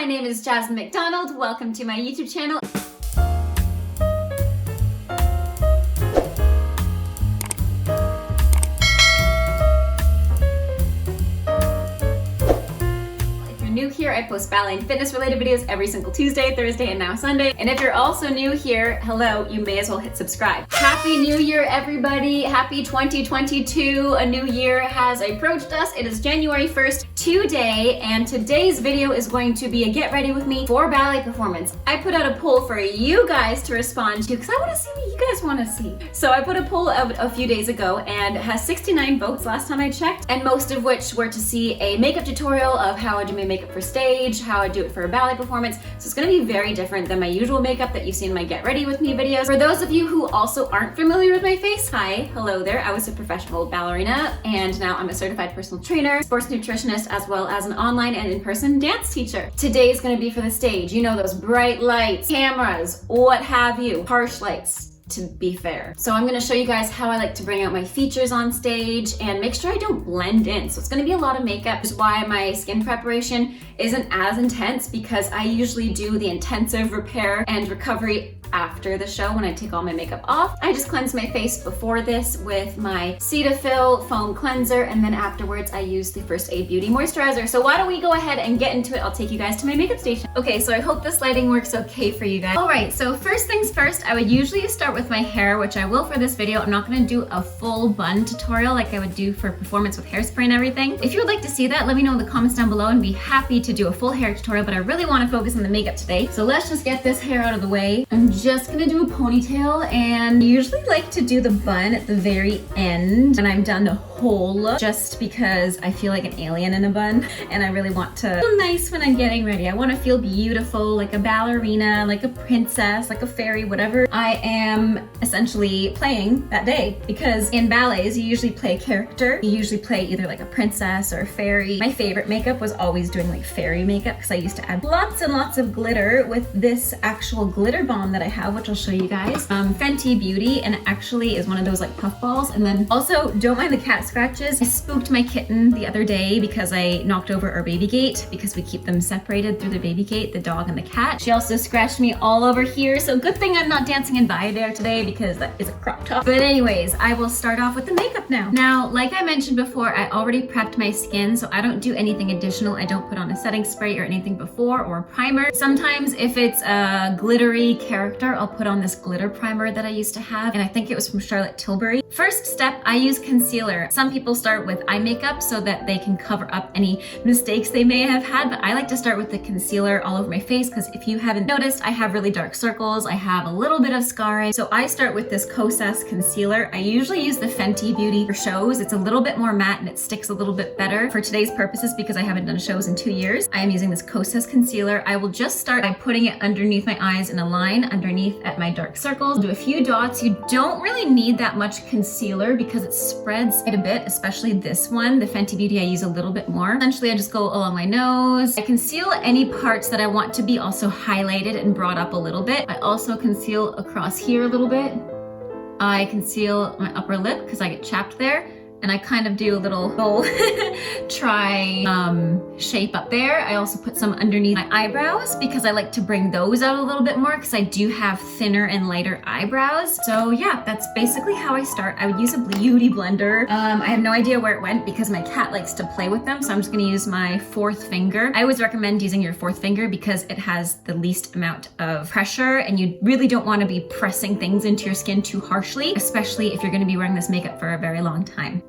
my name is Jasmine McDonald. Welcome to my YouTube channel. New here, I post ballet and fitness related videos every single Tuesday, Thursday, and now Sunday. And if you're also new here, hello, you may as well hit subscribe. Happy New Year, everybody. Happy 2022. A new year has approached us. It is January 1st today, and today's video is going to be a get ready with me for ballet performance. I put out a poll for you guys to respond to because I want to see what you guys want to see. So I put a poll out a few days ago and it has 69 votes last time I checked, and most of which were to see a makeup tutorial of how I do my makeup for stage, how I do it for a ballet performance. So it's going to be very different than my usual makeup that you've seen in my get ready with me videos. For those of you who also aren't familiar with my face, hi, hello there. I was a professional ballerina and now I'm a certified personal trainer, sports nutritionist, as well as an online and in-person dance teacher. Today is going to be for the stage. You know, those bright lights, cameras, what have you, harsh lights, to be fair. So I'm gonna show you guys how I like to bring out my features on stage and make sure I don't blend in. So it's gonna be a lot of makeup. This is why my skin preparation isn't as intense, because I usually do the intensive repair and recovery after the show when I take all my makeup off. I just cleanse my face before this with my Cetaphil foam cleanser, and then afterwards I use the First Aid Beauty moisturizer. So why don't we go ahead and get into it. I'll take you guys to my makeup station. Okay, so I hope this lighting works okay for you guys. All right, so first things first, I would usually start with my hair, which I will for this video. I'm not gonna do a full bun tutorial like I would do for performance with hairspray and everything. If you would like to see that, let me know in the comments down below and be happy to do a full hair tutorial, but I really wanna focus on the makeup today. So let's just get this hair out of the way. I'm just gonna do a ponytail, and I usually like to do the bun at the very end when I'm done the whole look, just because I feel like an alien in a bun and I really want to feel nice when I'm getting ready. I want to feel beautiful, like a ballerina, like a princess, like a fairy, whatever I am essentially playing that day. Because in ballets, you usually play a character. You usually play either like a princess or a fairy. My favorite makeup was always doing like fairy makeup because I used to add lots and lots of glitter with this actual glitter bomb that I have, which I'll show you guys. Fenty Beauty, and it actually is one of those like puff balls. And then also, don't mind the cat scratches. I spooked my kitten the other day because I knocked over our baby gate, because we keep them separated through the baby gate, the dog and the cat. She also scratched me all over here, so good thing I'm not dancing in Viader today because that is a crop top. But anyways, I will start off with the makeup now. Now, like I mentioned before, I already prepped my skin, so I don't do anything additional. I don't put on a setting spray or anything before, or a primer. Sometimes if it's a glittery character, I'll put on this glitter primer that I used to have, and I think it was from Charlotte Tilbury. First step, I use concealer. Some people start with eye makeup so that they can cover up any mistakes they may have had, but I like to start with the concealer all over my face, because if you haven't noticed, I have really dark circles, I have a little bit of scarring, so I start with this Kosas concealer. I usually use the Fenty Beauty for shows. It's a little bit more matte and it sticks a little bit better for today's purposes because I haven't done shows in 2 years. I am using this Kosas concealer. I will just start by putting it underneath my eyes in a line underneath at my dark circles. Do a few dots. You don't really need that much concealer because it spreads quite a bit, especially this one, the Fenty Beauty. I use a little bit more. Essentially, I just go along my nose. I conceal any parts that I want to be also highlighted and brought up a little bit. I also conceal across here a little bit. I conceal my upper lip because I get chapped there. And I kind of do a little shape up there. I also put some underneath my eyebrows because I like to bring those out a little bit more because I do have thinner and lighter eyebrows. So yeah, that's basically how I start. I would use a beauty blender. I have no idea where it went because my cat likes to play with them. So I'm just gonna use my fourth finger. I always recommend using your fourth finger because it has the least amount of pressure, and you really don't wanna be pressing things into your skin too harshly, especially if you're gonna be wearing this makeup for a very long time.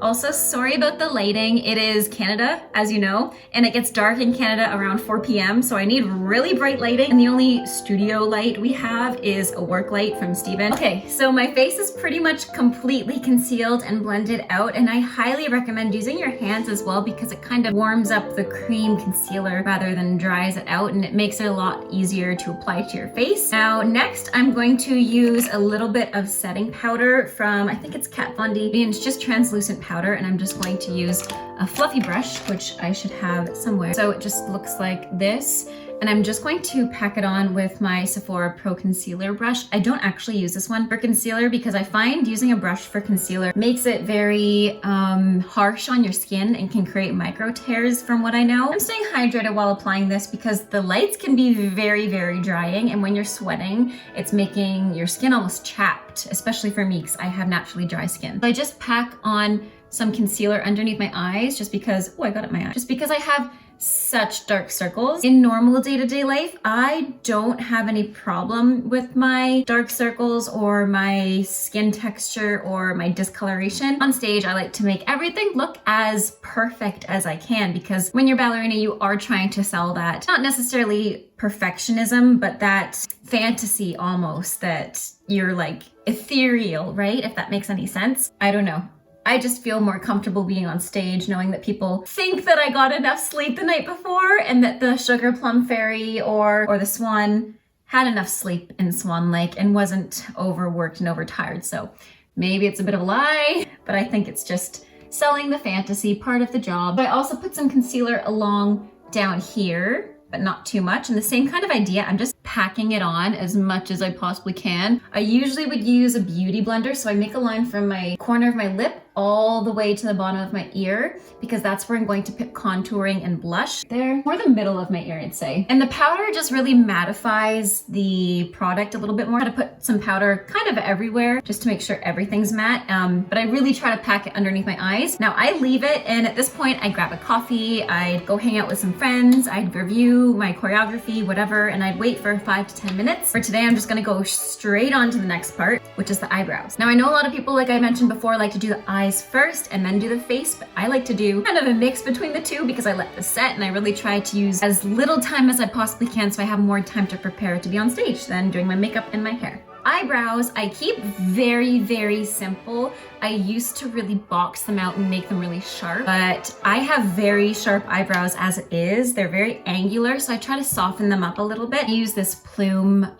Also, sorry about the lighting. It is Canada, as you know, and it gets dark in Canada around 4 p.m. So I need really bright lighting, and the only studio light we have is a work light from Steven. Okay, so my face is pretty much completely concealed and blended out, and I highly recommend using your hands as well because it kind of warms up the cream concealer rather than dries it out, and it makes it a lot easier to apply to your face. Now, next, I'm going to use a little bit of setting powder from, I think it's Kat Von D, and it's just translucent powder. And I'm just going to use a fluffy brush, which I should have somewhere. So it just looks like this. and I'm just going to pack it on with my Sephora Pro Concealer brush. I don't actually use this one for concealer because I find using a brush for concealer makes it very harsh on your skin and can create micro tears from what I know. I'm staying hydrated while applying this because the lights can be very, very drying, and when you're sweating, it's making your skin almost chapped, especially for me because I have naturally dry skin. So I just pack on some concealer underneath my eyes just because, oh, I got it in my eye. Just because I have such dark circles. In normal day-to-day life, I don't have any problem with my dark circles or my skin texture or my discoloration. On stage, I like to make everything look as perfect as I can because when you're ballerina, you are trying to sell that, not necessarily perfectionism, but that fantasy almost that you're like ethereal, right? If that makes any sense. I don't know. I just feel more comfortable being on stage knowing that people think that I got enough sleep the night before and that the Sugar Plum Fairy or the Swan had enough sleep in Swan Lake and wasn't overworked and overtired. So maybe it's a bit of a lie, but I think it's just selling the fantasy part of the job. I also put some concealer along down here, but not too much. And the same kind of idea, I'm just packing it on as much as I possibly can. I usually would use a beauty blender, so I make a line from my corner of my lip all the way to the bottom of my ear because that's where I'm going to put contouring and blush. There, more the middle of my ear, I'd say. And the powder just really mattifies the product a little bit more. I had to put some powder kind of everywhere just to make sure everything's matte, but I really try to pack it underneath my eyes. Now I leave it, and at this point I grab a coffee, I'd go hang out with some friends, I'd review my choreography, whatever, and I'd wait for 5 to 10 minutes. For today, I'm just gonna go straight on to the next part, which is the eyebrows. Now I know a lot of people, like I mentioned before, like to do the eyes first and then do the face, but I like to do kind of a mix between the two because I let this set and I really try to use as little time as I possibly can so I have more time to prepare to be on stage than doing my makeup and my hair. Eyebrows, I keep very, very simple. I used to really box them out and make them really sharp, but I have very sharp eyebrows as it is. They're very angular, so I try to soften them up a little bit. I use this Plume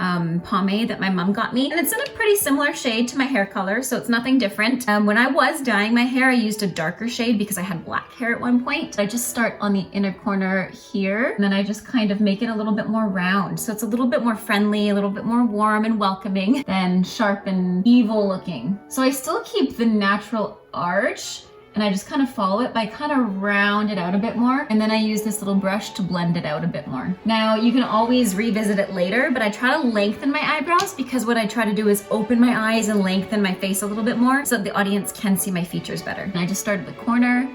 pomade that my mom got me, and it's in a pretty similar shade to my hair color, so it's nothing different. When I was dyeing my hair, I used a darker shade because I had black hair at one point. I just start on the inner corner here, and then I just kind of make it a little bit more round. So it's a little bit more friendly, a little bit more warm and welcoming than sharp and evil looking. So I still keep the natural arch, and I just kind of follow it by kind of round it out a bit more, and then I use this little brush to blend it out a bit more. Now you can always revisit it later, but I try to lengthen my eyebrows because what I try to do is open my eyes and lengthen my face a little bit more so that the audience can see my features better. And I just start at the corner,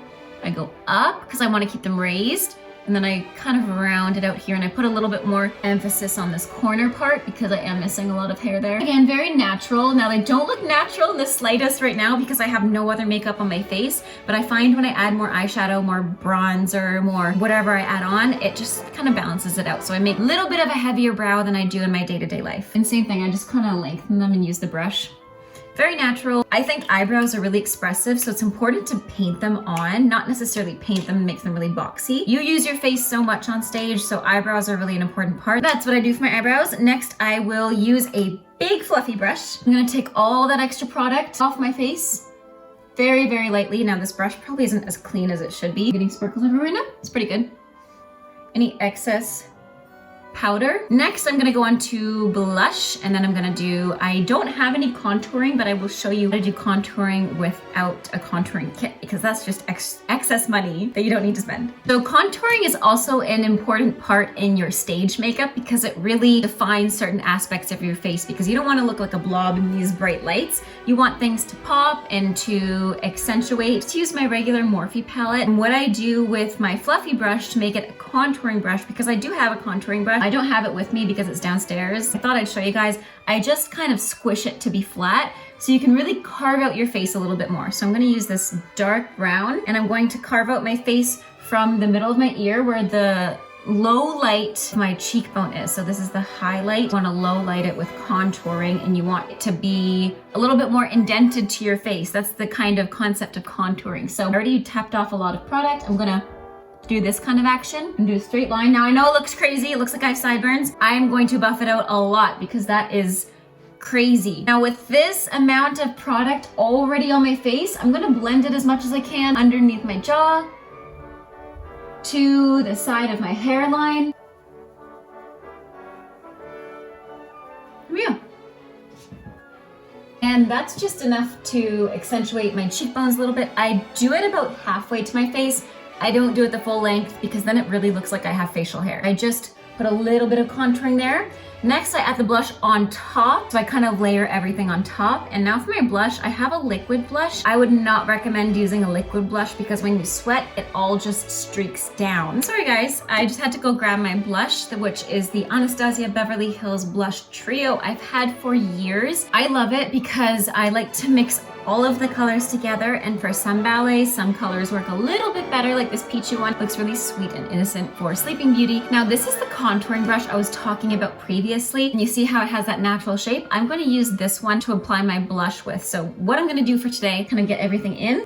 I go up because I want to keep them raised, and then I kind of round it out here, and I put a little bit more emphasis on this corner part because I am missing a lot of hair there. Again, very natural. Now they don't look natural in the slightest right now because I have no other makeup on my face, but I find when I add more eyeshadow, more bronzer, more whatever I add on, it just kind of balances it out. So I make a little bit of a heavier brow than I do in my day-to-day life. And same thing, I just kind of lengthen them and use the brush. Very natural. I think eyebrows are really expressive, so it's important to paint them on, not necessarily paint them and make them really boxy. You use your face so much on stage, so eyebrows are really an important part. That's what I do for my eyebrows. Next, I will use a big fluffy brush. I'm gonna take all that extra product off my face very, very lightly. Now this brush probably isn't as clean as it should be. Getting sparkles everywhere now. It's pretty good. Any excess powder. Next, I'm gonna go on to blush, and then I'm gonna do, I don't have any contouring, but I will show you how to do contouring without a contouring kit because that's just excess money that you don't need to spend. So contouring is also an important part in your stage makeup because it really defines certain aspects of your face because you don't want to look like a blob in these bright lights. You want things to pop and to accentuate. To use my regular Morphe palette, and what I do with my fluffy brush to make it a contouring brush, because I do have a contouring brush, I don't have it with me because it's downstairs. I thought I'd show you guys. I just kind of squish it to be flat so you can really carve out your face a little bit more. So I'm going to use this dark brown, and I'm going to carve out my face from the middle of my ear where the low light of my cheekbone is. So this is the highlight. You want to low light it with contouring, and you want it to be a little bit more indented to your face. That's the kind of concept of contouring. So I already tapped off a lot of product. I'm gonna do this kind of action and do a straight line. Now I know it looks crazy, it looks like I have sideburns. I'm going to buff it out a lot because that is crazy. Now with this amount of product already on my face, I'm gonna blend it as much as I can underneath my jaw, to the side of my hairline, And that's just enough to accentuate my cheekbones a little bit. I do it about halfway to my face. I don't do it the full length because then it really looks like I have facial hair. I just put a little bit of contouring there. Next, I add the blush on top. So I kind of layer everything on top. And now for my blush, I have a liquid blush. I would not recommend using a liquid blush because when you sweat, it all just streaks down. Sorry guys, I just had to go grab my blush, which is the Anastasia Beverly Hills Blush Trio I've had for years. I love it because I like to mix all of the colors together, and for some ballets, some colors work a little bit better, like this peachy one looks really sweet and innocent for Sleeping Beauty. Now this is the contouring brush I was talking about previously, and you see how it has that natural shape? I'm going to use this one to apply my blush with. So what I'm going to do for today, kind of get everything in.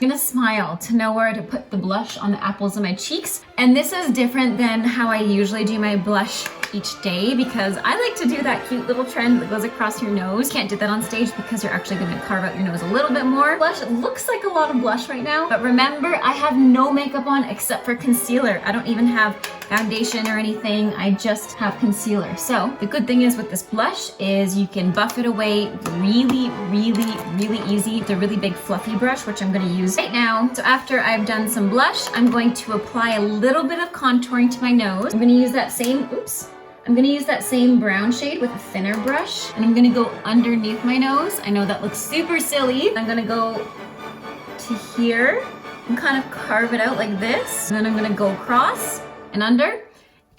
I'm gonna smile to know where to put the blush on the apples of my cheeks. And this is different than how I usually do my blush each day because I like to do that cute little trend that goes across your nose. Can't do that on stage because you're actually gonna carve out your nose a little bit more. Blush looks like a lot of blush right now, but remember, I have no makeup on except for concealer. I don't even have foundation or anything. I just have concealer. So the good thing is with this blush is you can buff it away really easy. It's a really big fluffy brush, which I'm gonna use right now. So after I've done some blush, I'm going to apply a little bit of contouring to my nose. I'm gonna use that same, I'm gonna use that same brown shade with a thinner brush, and I'm gonna go underneath my nose. I know that looks super silly. I'm gonna go to here and kind of carve it out like this. And then I'm gonna go across and under,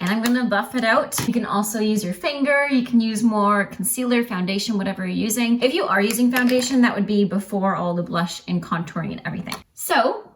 and I'm gonna buff it out. You can also use your finger. You can use more concealer, foundation, whatever you're using. If you are using foundation, that would be before all the blush and contouring and everything. So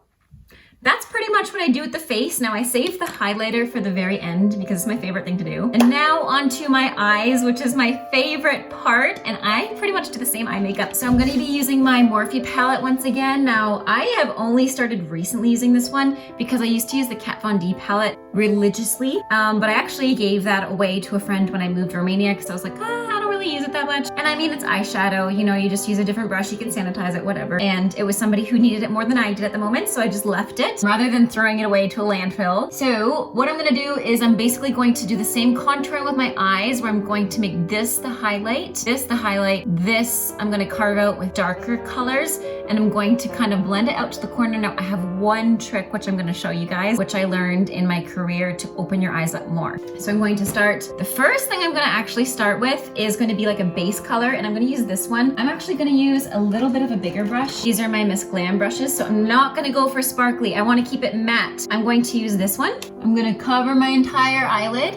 that's pretty much what I do with the face. Now I save the highlighter for the very end because it's my favorite thing to do. And now onto my eyes, which is my favorite part. And I pretty much do the same eye makeup. So I'm gonna be using my Morphe palette once again. Now I have only started recently using this one because I used to use the Kat Von D palette religiously. But I actually gave that away to a friend when I moved to Romania because I was like, I don't really use it that much. And I mean, it's eyeshadow, you know, you just use a different brush, you can sanitize it, whatever. And it was somebody who needed it more than I did at the moment, so I just left it rather than throwing it away to a landfill. So what I'm gonna do is I'm basically going to do the same contouring with my eyes, where I'm going to make this the highlight, this the highlight, this I'm gonna carve out with darker colors, and I'm going to kind of blend it out to the corner. Now I have one trick which I'm gonna show you guys, which I learned in my career to open your eyes up more. So I'm going to start, the first thing I'm gonna actually start with is going to be like a base color, and I'm gonna use this one. I'm actually gonna use a little bit of a bigger brush. These are my Miss Glam brushes, so I'm not gonna go for sparkly. I wanna keep it matte. I'm going to use this one. I'm gonna cover my entire eyelid.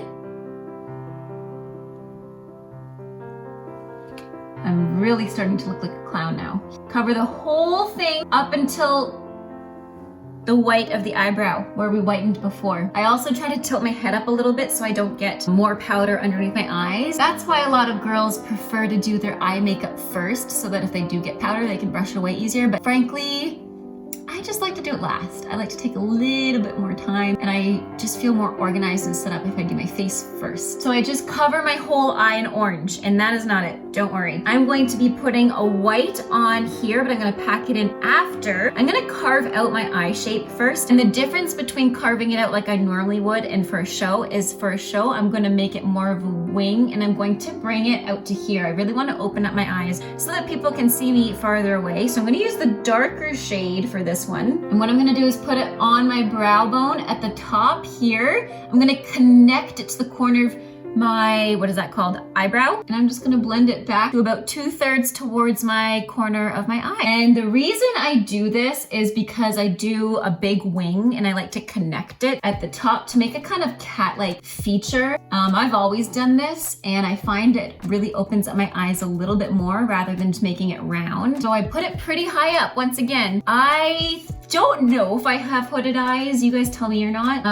I'm really starting to look like a clown now. Cover the whole thing up until the white of the eyebrow where we whitened before. I also try to tilt my head up a little bit so I don't get more powder underneath my eyes. That's why a lot of girls prefer to do their eye makeup first, so that if they do get powder, they can brush it away easier. But frankly, I just like to do it last. I like to take a little bit more time, and I just feel more organized and set up if I do my face first. So I just cover my whole eye in orange, and that is not it, don't worry. I'm going to be putting a white on here, but I'm gonna pack it in after. I'm gonna carve out my eye shape first, and the difference between carving it out like I normally would and for a show is, for a show, I'm gonna make it more of a wing, and I'm going to bring it out to here. I really wanna open up my eyes so that people can see me farther away. So I'm gonna use the darker shade for this one. And what I'm gonna do is put it on my brow bone at the top here. I'm gonna connect it to the corner of my, what is that called? Eyebrow. And I'm just gonna blend it back to about 2/3 towards my corner of my eye. And the reason I do this is because I do a big wing and I like to connect it at the top to make a kind of cat-like feature. I've always done this, and I find it really opens up my eyes a little bit more rather than just making it round. So I put it pretty high up. Once again, I don't know if I have hooded eyes. You guys tell me or not.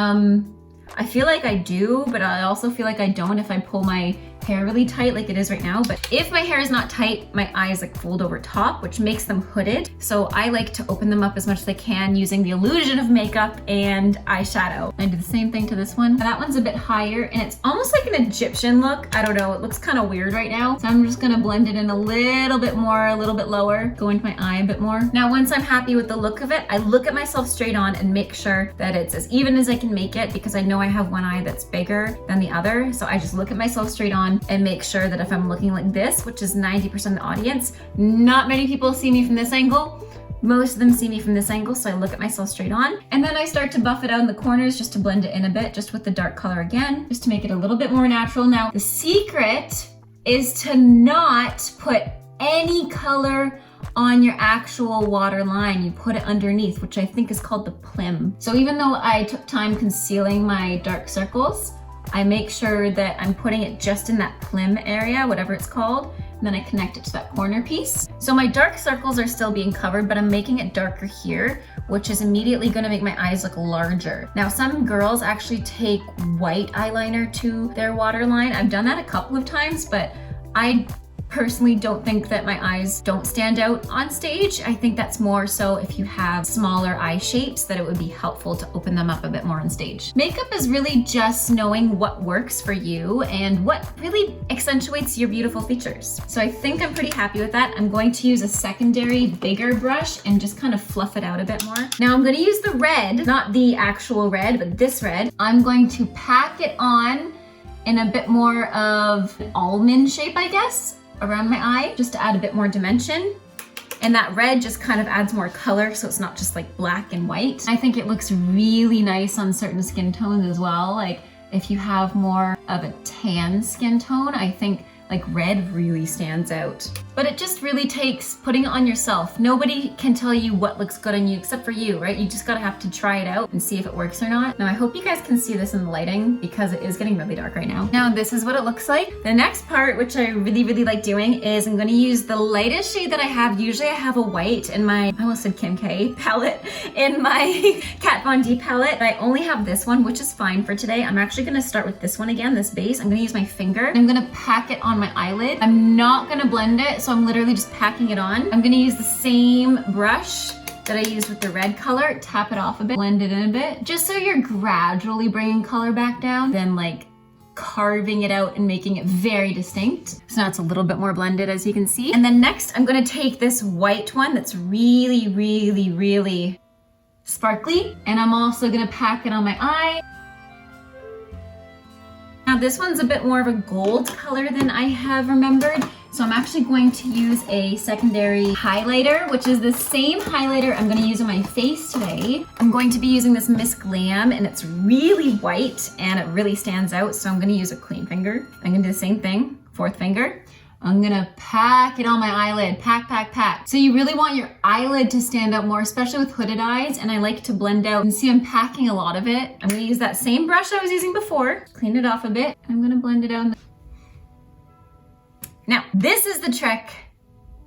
I feel like I do, but I also feel like I don't if I pull my hair really tight like it is right now. But if my hair is not tight, my eyes like fold over top, which makes them hooded. So I like to open them up as much as I can using the illusion of makeup and eyeshadow. I do the same thing to this one. That one's a bit higher, and it's almost like an Egyptian look. I don't know, it looks kind of weird right now. So I'm just gonna blend it in a little bit more, a little bit lower, go into my eye a bit more. Now, once I'm happy with the look of it, I look at myself straight on and make sure that it's as even as I can make it, because I know I have one eye that's bigger than the other. So I just look at myself straight on on and make sure that if I'm looking like this, which is 90% of the audience, not many people see me from this angle. Most of them see me from this angle, so I look at myself straight on. And then I start to buff it out in the corners just to blend it in a bit, just with the dark color again, just to make it a little bit more natural. Now, the secret is to not put any color on your actual water line. You put it underneath, which I think is called the plim. So even though I took time concealing my dark circles, I make sure that I'm putting it just in that plim area, whatever it's called, and then I connect it to that corner piece. So my dark circles are still being covered, but I'm making it darker here, which is immediately gonna make my eyes look larger. Now, some girls actually take white eyeliner to their waterline. I've done that a couple of times, but I personally don't think that my eyes don't stand out on stage. I think that's more so if you have smaller eye shapes, that it would be helpful to open them up a bit more on stage. Makeup is really just knowing what works for you and what really accentuates your beautiful features. So I think I'm pretty happy with that. I'm going to use a secondary bigger brush and just kind of fluff it out a bit more. Now I'm gonna use the red, not the actual red, but this red. I'm going to pack it on in a bit more of an almond shape, I guess, around my eye, just to add a bit more dimension. And that red just kind of adds more color, so it's not just like black and white. I think it looks really nice on certain skin tones as well. Like if you have more of a tan skin tone, I think like red really stands out. But it just really takes putting it on yourself. Nobody can tell you what looks good on you except for you, right? You just gotta have to try it out and see if it works or not. Now I hope you guys can see this in the lighting because it is getting really dark right now. Now this is what it looks like. The next part, which I really like doing, is I'm gonna use the lightest shade that I have. Usually I have a white in my, I almost said Kim K palette, in my Kat Von D palette. But I only have this one, which is fine for today. I'm actually gonna start with this one again, this base. I'm gonna use my finger. I'm gonna pack it on my eyelid. I'm not gonna blend it, so I'm literally just packing it on. I'm gonna use the same brush that I used with the red color, tap it off a bit, blend it in a bit, just so you're gradually bringing color back down, then like carving it out and making it very distinct. So now it's a little bit more blended, as you can see. And then next, I'm gonna take this white one that's really sparkly, and I'm also gonna pack it on my eye. Now this one's a bit more of a gold color than I have remembered. So I'm actually going to use a secondary highlighter, which is the same highlighter I'm gonna use on my face today. I'm going to be using this Miss Glam, and it's really white and it really stands out. So I'm gonna use a clean finger. I'm gonna do the same thing, fourth finger. I'm gonna pack it on my eyelid, pack. So you really want your eyelid to stand out more, especially with hooded eyes, and I like to blend out. You can see I'm packing a lot of it. I'm gonna use that same brush I was using before, clean it off a bit. I'm gonna blend it out. Now, this is the trick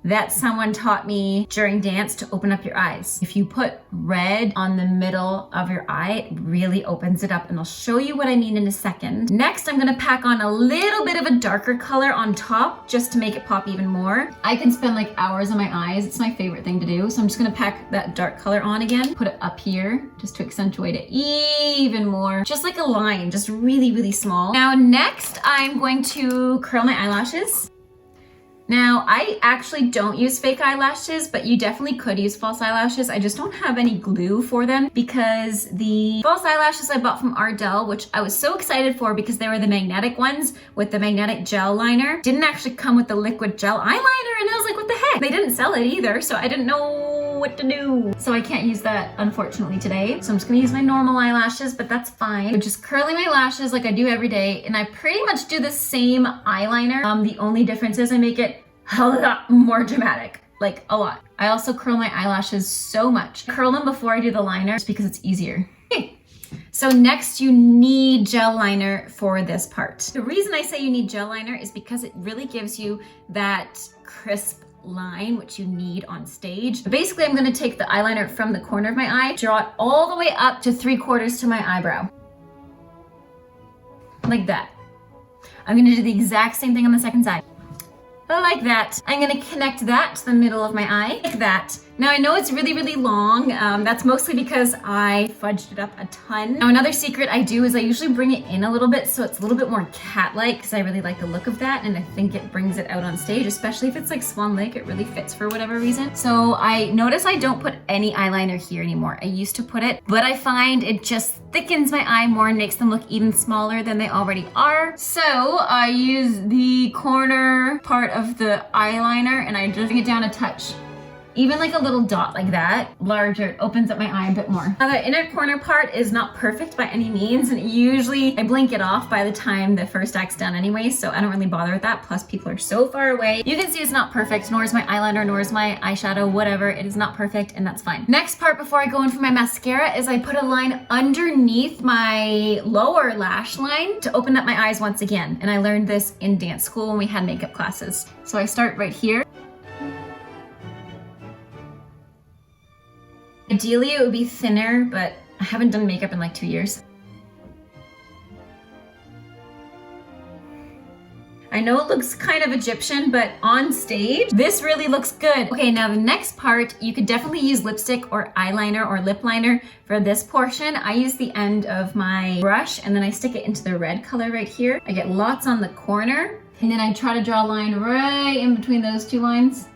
that someone taught me during dance to open up your eyes. If you put red on the middle of your eye, it really opens it up, and I'll show you what I mean in a second. Next, I'm gonna pack on a little bit of a darker color on top just to make it pop even more. I can spend like hours on my eyes. It's my favorite thing to do. So I'm just gonna pack that dark color on again, put it up here just to accentuate it even more. Just like a line, just really small. Now, next, I'm going to curl my eyelashes. Now, I actually don't use fake eyelashes, but you definitely could use false eyelashes. I just don't have any glue for them because the false eyelashes I bought from Ardell, which I was so excited for because they were the magnetic ones with the magnetic gel liner, didn't actually come with the liquid gel eyeliner, and I was like, what the heck? They didn't sell it either, so I didn't know what to do. So I can't use that, unfortunately, today. So I'm just gonna use my normal eyelashes, but that's fine. I'm just curling my lashes like I do every day, and I pretty much do the same eyeliner. The only difference is I make it a lot more dramatic, like a lot. I also curl my eyelashes so much. I curl them before I do the liner just because it's easier. Okay. So next you need gel liner for this part. The reason I say you need gel liner is because it really gives you that crisp line, which you need on stage. Basically, I'm gonna take the eyeliner from the corner of my eye, draw it all the way up to 3/4 to my eyebrow. Like that. I'm gonna do the exact same thing on the second side. Like that. I'm gonna connect that to the middle of my eye, like that. Now I know it's really, really long. That's mostly because I fudged it up a ton. Now another secret I do is I usually bring it in a little bit so it's a little bit more cat-like because I really like the look of that, and I think it brings it out on stage, especially if it's like Swan Lake. It really fits for whatever reason. So I notice I don't put any eyeliner here anymore. I used to put it, but I find it just thickens my eye more and makes them look even smaller than they already are. So I use the corner part of the eyeliner and I just bring it down a touch. Even like a little dot like that, larger, it opens up my eye a bit more. Now the inner corner part is not perfect by any means, and usually I blink it off by the time the first act's done anyway, so I don't really bother with that. Plus people are so far away. You can see it's not perfect, nor is my eyeliner, nor is my eyeshadow, whatever. It is not perfect, and that's fine. Next part before I go in for my mascara is I put a line underneath my lower lash line to open up my eyes once again. And I learned this in dance school when we had makeup classes. So I start right here. Ideally, it would be thinner, but I haven't done makeup in like 2 years. I know it looks kind of Egyptian, but on stage, this really looks good. Okay, now the next part, you could definitely use lipstick or eyeliner or lip liner for this portion. I use the end of my brush and then I stick it into the red color right here. I get lots on the corner and then I try to draw a line right in between those two lines.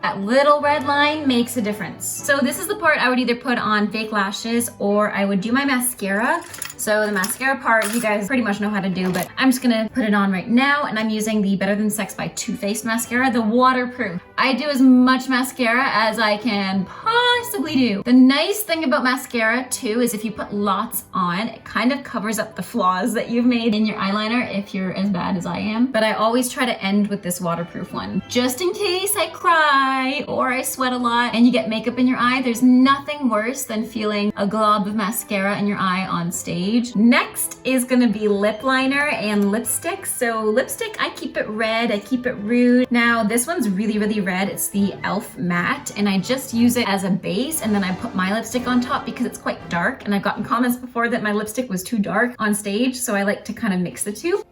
That little red line makes a difference. So this is the part I would either put on fake lashes or I would do my mascara. So the mascara part, you guys pretty much know how to do, but I'm just gonna put it on right now, and I'm using the Better Than Sex by Too Faced mascara, the waterproof. I do as much mascara as I can possibly do. The nice thing about mascara too is if you put lots on, it kind of covers up the flaws that you've made in your eyeliner if you're as bad as I am. But I always try to end with this waterproof one. Just in case I cry or I sweat a lot and you get makeup in your eye, there's nothing worse than feeling a glob of mascara in your eye on stage. Next is gonna be lip liner and lipstick. So lipstick, I keep it red, I keep it rude. Now this one's really, really red. It's the e.l.f. matte, and I just use it as a base, and then I put my lipstick on top because it's quite dark, and I've gotten comments before that my lipstick was too dark on stage, so I like to kind of mix the two.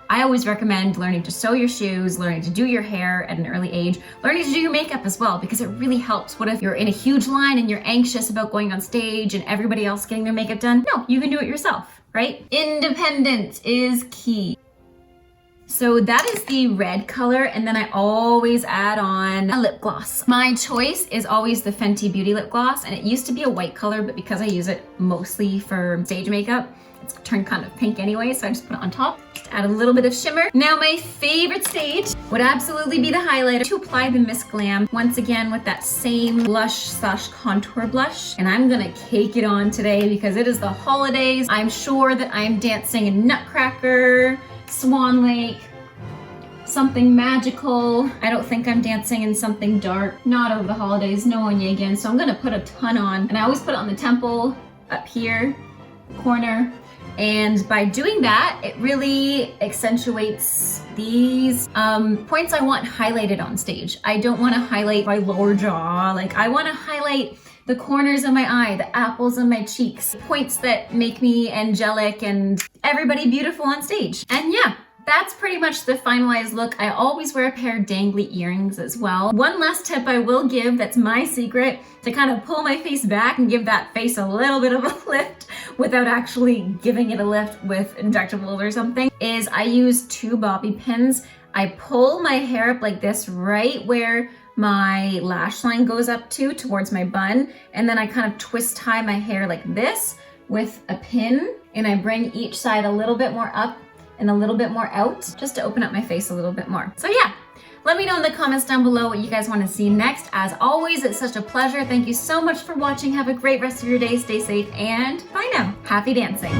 I always recommend learning to sew your shoes, learning to do your hair at an early age, learning to do your makeup as well, because it really helps. What if you're in a huge line and you're anxious about going on stage and everybody else getting their makeup done? No, you can do it yourself, right? Independence is key. So that is the red color, and then I always add on a lip gloss. My choice is always the Fenty Beauty lip gloss, and it used to be a white color, but because I use it mostly for stage makeup, it's turned kind of pink anyway, so I just put it on top. Just add a little bit of shimmer. Now my favorite stage would absolutely be the highlighter. To apply the Miss Glam, once again with that same blush/contour blush. And I'm gonna cake it on today because it is the holidays. I'm sure that I'm dancing in Nutcracker, Swan Lake, something magical. I don't think I'm dancing in something dark. Not over the holidays, no Anya again. So I'm gonna put a ton on. And I always put it on the temple, up here, corner. And by doing that, it really accentuates these points I want highlighted on stage. I don't want to highlight my lower jaw. Like, I want to highlight the corners of my eye, the apples of my cheeks, points that make me angelic and everybody beautiful on stage. And yeah, that's pretty much the finalized look. I always wear a pair of dangly earrings as well. One last tip I will give, that's my secret, to kind of pull my face back and give that face a little bit of a lift without actually giving it a lift with injectables or something, is I use 2 bobby pins. I pull my hair up like this right where my lash line goes up to towards my bun, and then I kind of twist tie my hair like this with a pin, and I bring each side a little bit more up and a little bit more out, just to open up my face a little bit more. So yeah, let me know in the comments down below what you guys want to see next. As always, it's such a pleasure. Thank you so much for watching. Have a great rest of your day. Stay safe, and bye now. Happy dancing.